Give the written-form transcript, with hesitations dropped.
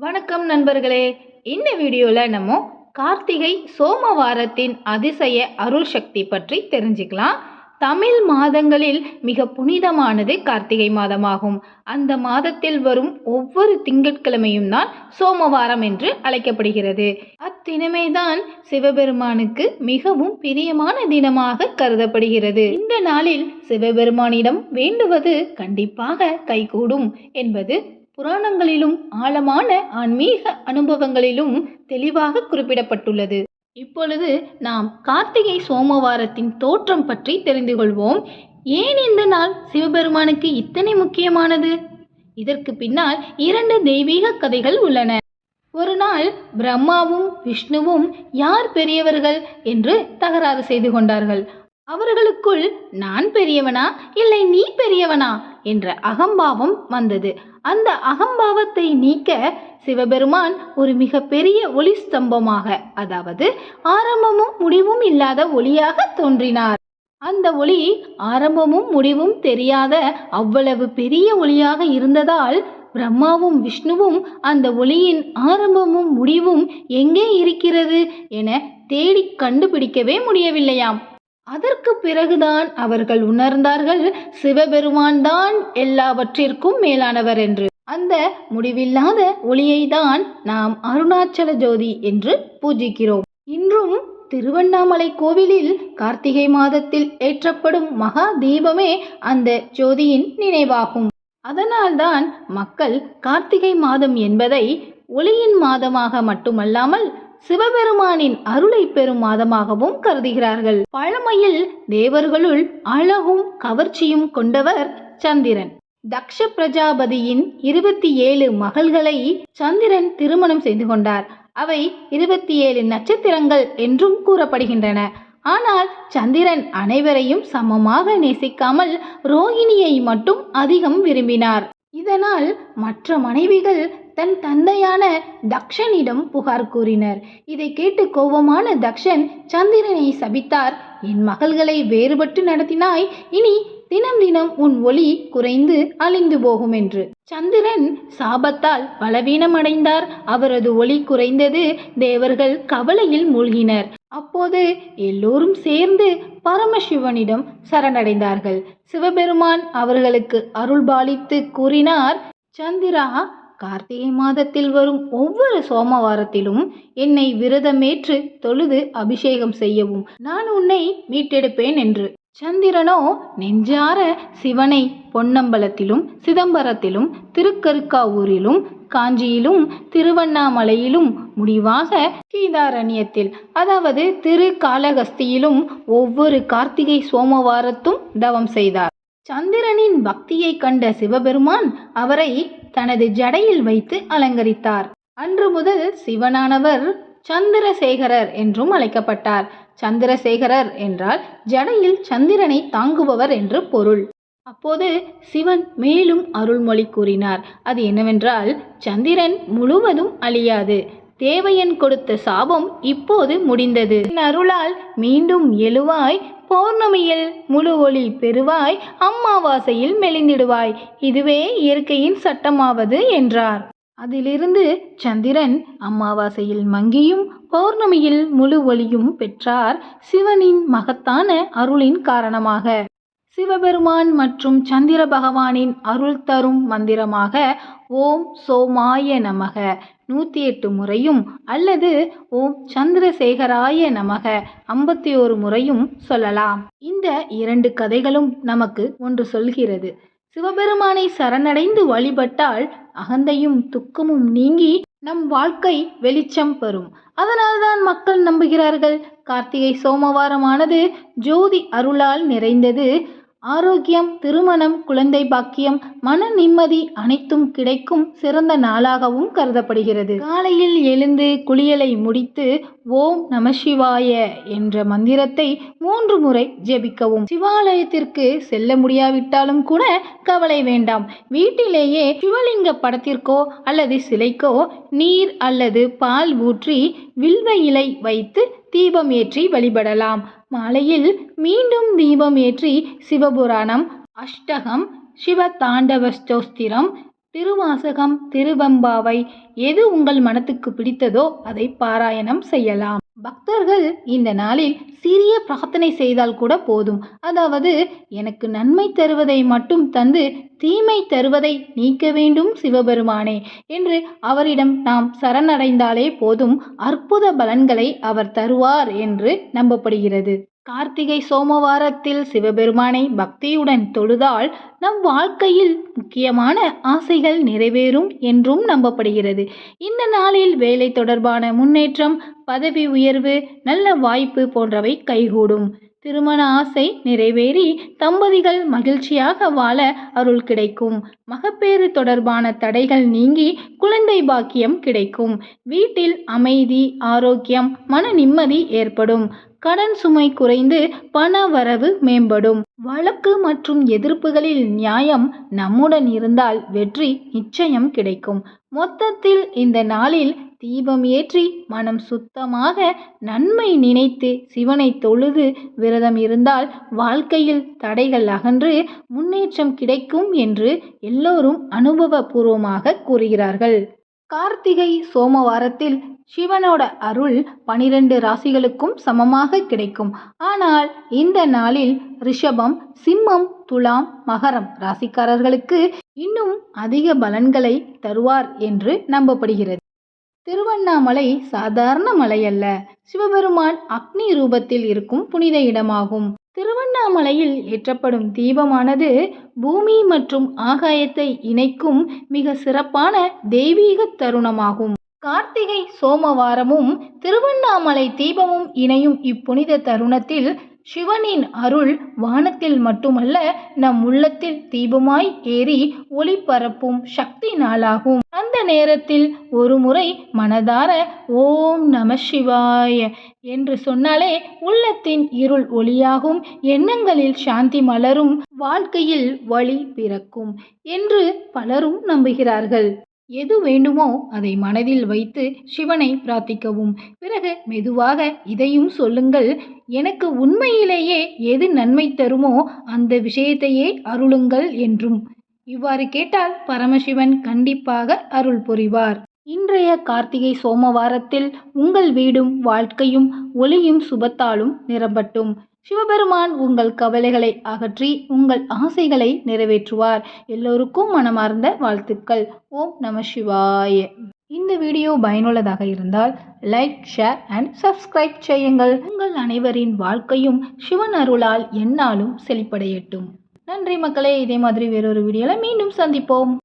வணக்கம் நண்பர்களே. இந்த வீடியோவில் நம்ம கார்த்திகை சோமவாரத்தின் அதிசய அருள் சக்தி பற்றி தெரிஞ்சுக்கலாம். தமிழ் மாதங்களில் மிக புனிதமானது கார்த்திகை மாதமாகும். அந்த மாதத்தில் வரும் ஒவ்வொரு திங்கட்கிழமையும் தான் சோமவாரம் என்று அழைக்கப்படுகிறது. அத்தினமே தான் சிவபெருமானுக்கு மிகவும் பிரியமான தினமாக கருதப்படுகிறது. இந்த நாளில் சிவபெருமானிடம் வேண்டுவது கண்டிப்பாக கைகூடும் என்பது புராணங்களிலும் ஆழமான ஆன்மீக அனுபவங்களிலும் தெளிவாக குறிப்பிடப்பட்டுள்ளது. இப்பொழுது நாம் கார்த்திகை சோமவாரத்தின் தோற்றம் பற்றி தெரிந்து கொள்வோம். ஏன் இந்த நாள் சிவபெருமானுக்கு இத்தனை முக்கியமானது? இதற்கு பின்னால் 2 தெய்வீக கதைகள் உள்ளன. ஒரு நாள் பிரம்மாவும் விஷ்ணுவும் யார் பெரியவர்கள் என்று தகராறு செய்து கொண்டார்கள். அவர்களுக்குள் நான் பெரியவனா இல்லை நீ பெரியவனா என்ற அகம்பாவம் வந்தது. அந்த அகம்பாவத்தை நீக்க சிவபெருமான் ஒரு மிக பெரிய ஒளி ஸ்தம்பமாக, அதாவது ஆரம்பமும் முடிவும் இல்லாத ஒளியாக தோன்றினார். அந்த ஒளி ஆரம்பமும் முடிவும் தெரியாத அவ்வளவு பெரிய ஒளியாக இருந்ததால் பிரம்மாவும் விஷ்ணுவும் அந்த ஒளியின் ஆரம்பமும் முடிவும் எங்கே இருக்கிறது என தேடி கண்டுபிடிக்கவே முடியவில்லையாம். அதற்கு பிறகுதான் அவர்கள் உணர்ந்தார்கள் சிவபெருமான் தான் எல்லாவற்றிற்கும் மேலானவர் என்று. அந்த முடிவில்லாத ஒளியை தான் நாம் அருணாச்சல ஜோதி என்று பூஜிக்கிறோம். இன்றும் திருவண்ணாமலை கோவிலில் கார்த்திகை மாதத்தில் ஏற்றப்படும் மகா தீபமே அந்த ஜோதியின் நினைவாகும். அதனால்தான் மக்கள் கார்த்திகை மாதம் என்பதை ஒளியின் மாதமாக மட்டுமல்லாமல் சிவபெருமானின் அருளை பெறும் மாதமாகவும் கருதுகிறார்கள். பழமையில் தேவர்களுள் அழகும் கவர்ச்சியும் கொண்டவர் சந்திரன். தக்ஷ பிரஜாபதியின் 27 மகள்களை சந்திரன் திருமணம் செய்து கொண்டார். அவை 27 நட்சத்திரங்கள் என்றும் கூறப்படுகின்றன. ஆனால் சந்திரன் அனைவரையும் சமமாக நேசிக்காமல் ரோகிணியை மட்டும் அதிகம் விரும்பினார். இதனால் மற்ற மனைவிகள் தன் தந்தையான தக்ஷனிடம் புகார் கூறினர். இதை கேட்டு கோபமான தக்ஷன் சந்திரனை சபித்தார். என் மகள்களை வேறுபட்டு நடத்தினாய், இனி தினம் தினம் உன் ஒளி குறைந்து அழிந்து போகும் என்று. சந்திரன் சாபத்தால் பலவீனமடைந்தார். அவரது ஒளி குறைந்தது. தேவர்கள் கவலையில் மூழ்கினர். அப்போது எல்லோரும் சேர்ந்து பரமசிவனிடம் சரணடைந்தார்கள். சிவபெருமான் அவர்களுக்கு அருள்பாலித்து கூறினார், சந்திரா, கார்த்திகை மாதத்தில் வரும் ஒவ்வொரு சோமவாரத்திலும் என்னை விரதமேற்று தொழுது அபிஷேகம் செய்யவும் நான் உன்னை மீட்டெடுப்பேன் என்று. சந்திரனோ நெஞ்சார சிவனை பொன்னம்பலத்திலும் சிதம்பரத்திலும் திருக்கருக்காவூரிலும் காஞ்சியிலும் திருவண்ணாமலையிலும் முடிவாக கீதாரண்யத்தில், அதாவது திருக்காளஹஸ்தியிலும் ஒவ்வொரு கார்த்திகை சோமவாரத்தும் தவம் செய்தார். சந்திரனின் பக்தியை கண்ட சிவபெருமான் அவரை தனது ஜடையில் வைத்து அலங்கரித்தார். அன்று முதல் சிவனானவர் சந்திரசேகரர் என்றும் அழைக்கப்பட்டார். சந்திரசேகரர் என்றால் ஜடையில் சந்திரனை தாங்குபவர் என்று பொருள். அப்போது சிவன் மேலும் அருள்மொழி கூறினார். அது என்னவென்றால், சந்திரன் முழுவதும் அழியாது. தேவையன் கொடுத்த சாபம் இப்போது முடிந்தது. அருளால் மீண்டும் எழுவாய். பௌர்ணமியில் முழு ஒளி பெறுவாய். அம்மாவாசையில் மெலிந்திடுவாய். இதுவே இயற்கையின் சட்டமாவது என்றார். அதிலிருந்து சந்திரன் அமாவாசையில் மங்கியும் பௌர்ணமியில் முழு ஒளியும் பெற்றார். சிவனின் மகத்தான அருளின் காரணமாக. சிவபெருமான் மற்றும் சந்திர பகவானின் அருள் தரும் மந்திரமாக ஓம் சோமாய நமக 108 முறையும் அல்லது ஓம் சந்திரசேகராய நமக 51 முறையும் சொல்லலாம். இந்த 2 கதைகளும் நமக்கு ஒன்று சொல்கிறது. சிவபெருமானை சரணடைந்து வழிபட்டால் அகந்தையும் துக்கமும் நீங்கி நம் வாழ்க்கை வெளிச்சம் பெறும். அதனால்தான் மக்கள் நம்புகிறார்கள் கார்த்திகை சோமவாரமானது ஜோதி அருளால் நிறைந்தது. ஆரோக்கியம், திருமணம், குழந்தை பாக்கியம், மன நிம்மதி அனைத்தும் கிடைக்கும் சிறந்த நாளாகவும் கருதப்படுகிறது. காலையில் எழுந்து குளியலை முடித்து ஓம் நமசிவாய என்ற மந்திரத்தை 3 முறை ஜெபிக்கவும். சிவாலயத்திற்கு செல்ல முடியாவிட்டாலும் கூட கவலை வேண்டாம். வீட்டிலேயே சிவலிங்க படத்திற்கோ அல்லது சிலைக்கோ நீர் அல்லது பால் ஊற்றி வில்வ இலை வைத்து தீபம் ஏற்றி வழிபடலாம். மாலையில் மீண்டும் தீபம் ஏற்றி சிவபுராணம், அஷ்டகம், சிவ தாண்டவ ஸ்தோத்திரம், திருவாசகம், திருவெம்பாவை எது உங்கள் மனத்துக்கு பிடித்ததோ அதை பாராயணம் செய்யலாம். பக்தர்கள் இந்த நாளில் சிறிய பிரார்த்தனை செய்தால் கூட போதும். அதாவது, எனக்கு நன்மை தருவதை மட்டும் தந்து தீமை தருவதை நீக்க வேண்டும் சிவபெருமானே என்று அவரிடம் நாம் சரணடைந்தாலே போதும், அற்புத பலன்களை அவர் தருவார் என்று நம்பப்படுகிறது. கார்த்திகை சோமவாரத்தில் சிவபெருமானை பக்தியுடன் தொழுதால் நம் வாழ்க்கையில் முக்கியமான ஆசைகள் நிறைவேறும் என்றும் நம்பப்படுகிறது. இந்த நாளில் வேலை தொடர்பான முன்னேற்றம், பதவி உயர்வு, நல்ல வாய்ப்பு போன்றவை கைகூடும். திருமண ஆசை நிறைவேறி தம்பதிகள் மகிழ்ச்சியாக வாழ அருள் கிடைக்கும். மகப்பேறு தொடர்பான தடைகள் நீங்கி குழந்தை பாக்கியம் கிடைக்கும். வீட்டில் அமைதி, ஆரோக்கியம், மன நிம்மதி ஏற்படும். கடன் சுமை குறைந்து பண வரவு மேம்படும். வழக்கு மற்றும் எதிர்ப்புகளில் நியாயம் நம்முடன் இருந்தால் வெற்றி நிச்சயம் கிடைக்கும். மொத்தத்தில் இந்த நாளில் தீபம் ஏற்றி மனம் சுத்தமாக நன்மை நினைத்து சிவனை தொழுது விரதம் இருந்தால் வாழ்க்கையில் தடைகள் அகன்று முன்னேற்றம் கிடைக்கும் என்று எல்லோரும் அனுபவபூர்வமாக கூறுகிறார்கள். கார்த்திகை சோமவாரத்தில் சிவனோட அருள் 12 ராசிகளுக்கும் சமமாக கிடைக்கும். ஆனால் இந்த நாளில் ரிஷபம், சிம்மம், துலாம், மகரம் ராசிக்காரர்களுக்கு இன்னும் அதிக பலன்களை தருவார் என்று நம்பப்படுகிறது. திருவண்ணாமலை சாதாரண மலை அல்ல. சிவபெருமான் அக்னி ரூபத்தில் இருக்கும் புனித இடமாகும். திருவண்ணாமலையில் ஏற்றப்படும் தீபமானது பூமி மற்றும் ஆகாயத்தை இணைக்கும் மிக சிறப்பான தெய்வீக தருணமாகும். கார்த்திகை சோமவாரமும் திருவண்ணாமலை தீபமும் இணையும் இப்புனித தருணத்தில் சிவனின் அருள் வானத்தில் மட்டுமல்ல, நம் உள்ளத்தில் தீபமாய் ஏறி ஒளி பரப்பும் சக்தி நாளாகும். அந்த நேரத்தில் ஒரு முறை மனதார ஓம் நம சிவாய என்று சொன்னாலே உள்ளத்தின் இருள் ஒளியாகும், எண்ணங்களில் சாந்தி மலரும், வாழ்க்கையில் வழி பிறக்கும் என்று பலரும் நம்புகிறார்கள். எது வேண்டுமோ அதை மனதில் வைத்து சிவனை பிரார்த்திக்கவும். பிறகு மெதுவாக இதையும் சொல்லுங்கள், எனக்கு உண்மையிலேயே எது நன்மை தருமோ அந்த விஷயத்தையே அருளுங்கள் என்றும். இவ்வாறு கேட்டால் பரமசிவன் கண்டிப்பாக அருள் புரிவார். இன்றைய கார்த்திகை சோமவாரத்தில் உங்கள் வீடும் வாழ்க்கையும் ஒளியும் சுபத்தாலும் நிரம்பட்டும். சிவபெருமான் உங்கள் கவலைகளை அகற்றி உங்கள் ஆசைகளை நிறைவேற்றுவார். எல்லோருக்கும் மனமார்ந்த வாழ்த்துக்கள். ஓம் நம சிவாய. இந்த வீடியோ பயனுள்ளதாக இருந்தால் லைக், ஷேர் அண்ட் சப்ஸ்கிரைப் செய்யுங்கள். உங்கள் அனைவரின் வாழ்க்கையும் சிவன் அருளால் எந்நாளும் செழிப்படையட்டும். நன்றி மக்களே. இதே மாதிரி வேறொரு வீடியோவில் மீண்டும் சந்திப்போம்.